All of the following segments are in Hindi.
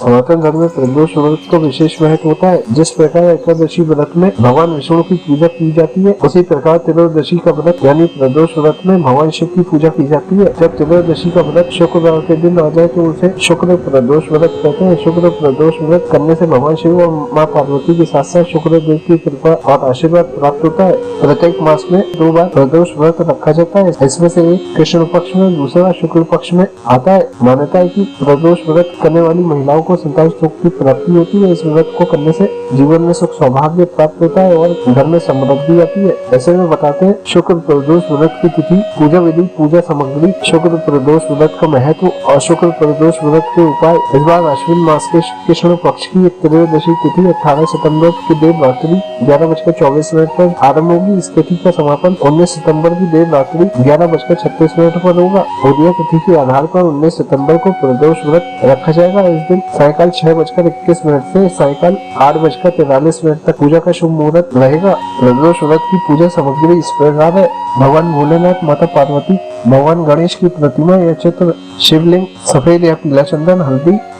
सनातन धर्म में प्रदोष व्रत का विशेष महत्व होता है। जिस प्रकार एकादशी व्रत में भगवान विष्णु की पूजा की जाती है, उसी प्रकार त्रयोदशी का व्रत यानी प्रदोष व्रत में भगवान शिव की पूजा की जाती है। जब त्रयोदशी का व्रत शुक्रवार के दिन आ जाए तो उसे शुक्र प्रदोष व्रत कहते हैं। शुक्र प्रदोष व्रत करने से भगवान शिव और माँ पार्वती के साथ साथ शुक्र देव की कृपा और आशीर्वाद प्राप्त होता है। प्रत्येक मास में 2 बार प्रदोष व्रत रखा जाता है। इसमें से एक कृष्ण पक्ष में, दूसरा शुक्ल पक्ष में आता है। मान्यता है कि प्रदोष व्रत करने वाली महिलाओं को संतान सुख की प्राप्ति होती है। इस व्रत को करने से जीवन में सुख सौभाग्य प्राप्त होता है और घर में समृद्धि आती है। ऐसे में बताते हैं शुक्र प्रदोष व्रत की तिथि, पूजा विधि, पूजा सामग्री, शुक्र प्रदोष व्रत का महत्व और शुक्र प्रदोष व्रत के उपाय। इस बार अश्विन मास के कृष्ण पक्ष की त्रयोदशी तिथि 18 सितंबर की देर रात्रि 11:24 पर आरम्भ होगी। इस तिथि का समापन 19 सितंबर की देर रात्रि 11:36 पर होगा। उदय तिथि के आधार पर 19 सितंबर को प्रदोष व्रत रखा जाएगा। इस दिन सायकाल 6:21 से सायकाल 8:43 तक पूजा का शुभ मुहूर्त रहेगा। प्रदोष व्रत की पूजा सामग्री इस प्रकार है: भगवान भोलेनाथ, माता पार्वती, भगवान गणेश की प्रतिमा या चित्र, शिवलिंग, सफेद या पीला चंदन,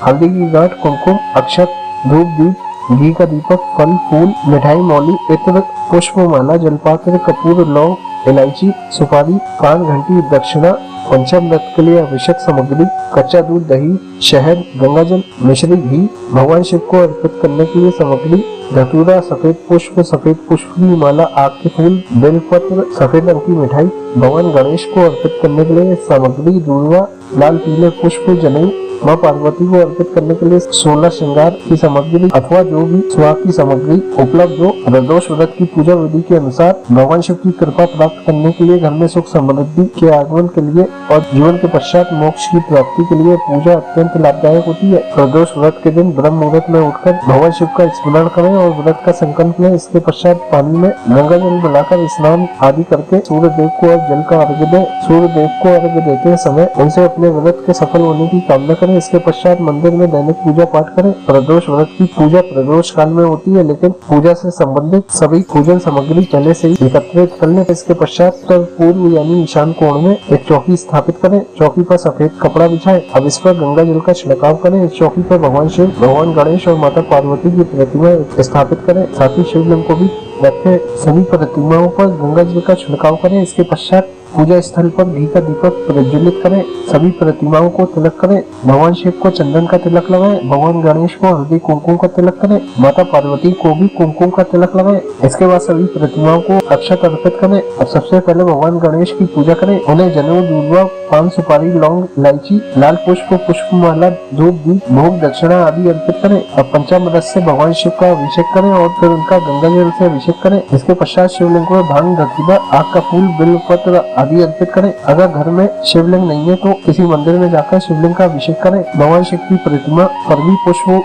हल्दी की गांठ, कुमकुम, अक्षत, धूप दीप, घी का दीपक, फल फूल, मिठाई, मौली, इत्र, पुष्प माला, जलपात्र, कपूर, लौंग, इलायची, सुपारी, पान, घंटी, दक्षिणा, पंचामृत के लिए आवश्यक सामग्री, कच्चा दूध, दही, शहद, गंगाजल, मिश्री, घी, भगवान शिव को अर्पित करने के लिए सामग्री, धतूरा, सफेद पुष्प की माला, आग के फूल, बेलपत्र, सफेद रंग की मिठाई, भगवान गणेश को अर्पित करने के लिए सामग्री, दूर्वा, लाल पीले पुष्प, जनेऊ, माँ पार्वती को अर्पित करने के लिए 16 श्रृंगार की सामग्री अथवा जो भी सुहाग की सामग्री उपलब्ध हो। प्रदोष व्रत की पूजा विधि के अनुसार भगवान शिव की कृपा प्राप्त करने के लिए, घर में सुख समृद्धि के आगमन के लिए और जीवन के पश्चात मोक्ष की प्राप्ति के लिए पूजा अत्यंत लाभदायक होती है। प्रदोष व्रत के दिन ब्रह्म मुहूर्त में उठकर भगवान शिव का स्मरण करें और व्रत का संकल्प लें। इसके पश्चात पानी में गंगा जल मिलाकर स्नान आदि करके सूर्य देव को जल का अर्घ्य दें। सूर्य देव को अर्घ्य देते समय उनसे अपने व्रत के सफल होने की कामना करें। इसके पश्चात मंदिर में दैनिक पूजा पाठ करें। प्रदोष व्रत की पूजा प्रदोष काल में होती है, लेकिन पूजा से संबंधित सभी पूजन सामग्री पहले से ही एकत्रित कर लें। इसके पश्चात पूर्व यानी ईशान कोण में एक चौकी स्थापित करें। चौकी पर सफेद कपड़ा बिछाएं। अब इस पर गंगा जल का छिड़काव करें। इस चौकी पर भगवान शिव, भगवान गणेश और माता पार्वती की प्रतिमा स्थापित करें। साथ ही शिवलिंग को भी रखें। सभी प्रतिमाओं पर गंगा जल का छिड़काव करें। इसके पश्चात पूजा स्थल पर घी का दीपक प्रज्वलित करें। सभी प्रतिमाओं को तिलक करें। भगवान शिव को चंदन का तिलक लगाएं। भगवान गणेश को हल्दी कुमकुम का तिलक करें। माता पार्वती को भी कुमकुम का तिलक लगाएं। इसके बाद सभी प्रतिमाओं को अक्षत अर्पित करें। अब सबसे पहले भगवान गणेश की पूजा करें। उन्हें जनेऊ, दूर्वा, पान, सुपारी, लौंग, इलायची, लाल पुष्पमाला, धूप दीप, भोग, दक्षिणा आदि अर्पित करें। अब पंचामृत से भगवान शिव का अभिषेक करें और फिर उनका गंगा जल से अभिषेक करें। इसके पश्चात शिवलिंग को भांग, धतूरा, आग का फूल, बिल्वपत्र आदि अर्पित करें। अगर घर में शिवलिंग नहीं है तो किसी मंदिर में जाकर शिवलिंग का अभिषेक करें। भगवान शिव की प्रतिमा पर भी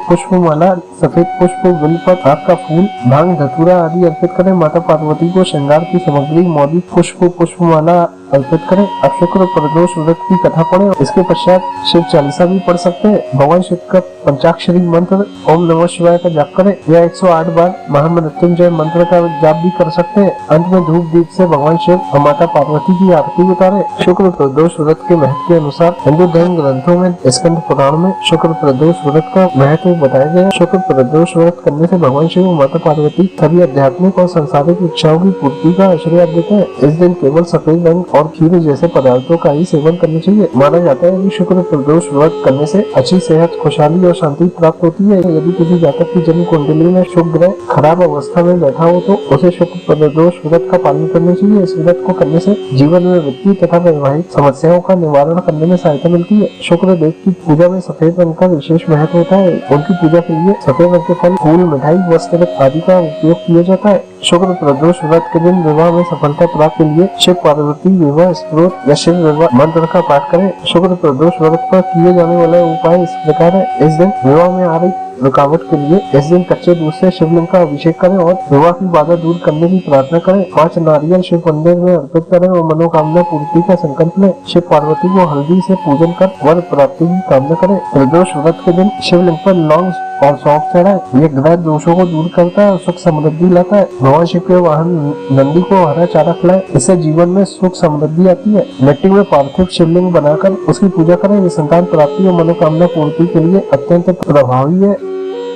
पुष्पमाला, सफेद पुष्प, बिल्वपत्र, आग का फूल, भांग, धतूरा आदि अर्पित करें। माता पार्वती को श्रृंगार की सामग्री, मौलिक पुष्पमाला अर्पित करें। अब शुक्र प्रदोष व्रत की कथा पढ़ें। इसके पश्चात शिव चालीसा भी पढ़ सकते हैं। भगवान शिव का पंचाक्षरी मंत्र ओम नमः शिवाय का जाप करें या 108 बार महामृत्युंजय मंत्र का जाप भी कर सकते हैं। अंत में धूप दीप से भगवान शिव और माता पार्वती की आरती उतारें। शुक्र प्रदोष व्रत के महत्व के अनुसार हिंदू धर्म ग्रंथों में स्कंद पुराण में शुक्र प्रदोष व्रत का महत्व बताया गया है। शुक्र प्रदोष व्रत करने से भगवान शिव और माता पार्वती सभी आध्यात्मिक और सांसारिक इच्छाओं की पूर्ति का आशीर्वाद देते हैं। इस दिन केवल सफेद रंग और खीर जैसे पदार्थों का ही सेवन करना चाहिए। माना जाता है कि शुक्र प्रदोष व्रत करने से अच्छी सेहत, खुशहाली और शांति प्राप्त होती है। यदि किसी जातक की जन्म कुंडली में शुभ ग्रह खराब अवस्था में बैठा हो तो उसे शुक्र प्रदोष व्रत का पालन करना चाहिए। इस व्रत को करने से जीवन में वित्तीय तथा वैवाहिक समस्याओं का निवारण करने में सहायता मिलती है। शुक्र देव की पूजा में सफेद रंग का विशेष महत्व होता है। उनकी पूजा के लिए सफेद रंग के फल, फूल, मिठाई, वस्त्र आदि का उपयोग किया जाता है। शुक्र प्रदोष व्रत के दिन विवाह में सफलता प्राप्त के लिए शिव पार्वती विवाह स्तोत्र या शिव विवाह मंत्र का पाठ करें। शुक्र प्रदोष व्रत पर किए जाने वाला उपाय इस प्रकार है। इस दिन विवाह में आ रही रुकावट के लिए इस दिन कच्चे दूध से शिवलिंग का अभिषेक करें और विवाह की बाधा दूर करने की प्रार्थना करें। 5 नारियल शिव मंदिर में अर्पित करें और मनोकामना पूर्ति का संकल्प लें। शिव पार्वती को हल्दी से पूजन कर वर प्राप्ति की कामना करें। प्रदोष व्रत के दिन शिवलिंग पर लौंग और सौंफ चढ़ाए। ये ग्रह दोषों को दूर करता है और सुख समृद्धि लाता है। भगवान शिव के वाहन नंदी को हरा चारा खिलाए, इससे जीवन में सुख समृद्धि आती है। मिट्टी में पार्थिव शिवलिंग बनाकर उसकी पूजा करें, ये संतान प्राप्ति और मनोकामना पूर्ति के लिए अत्यंत प्रभावी है।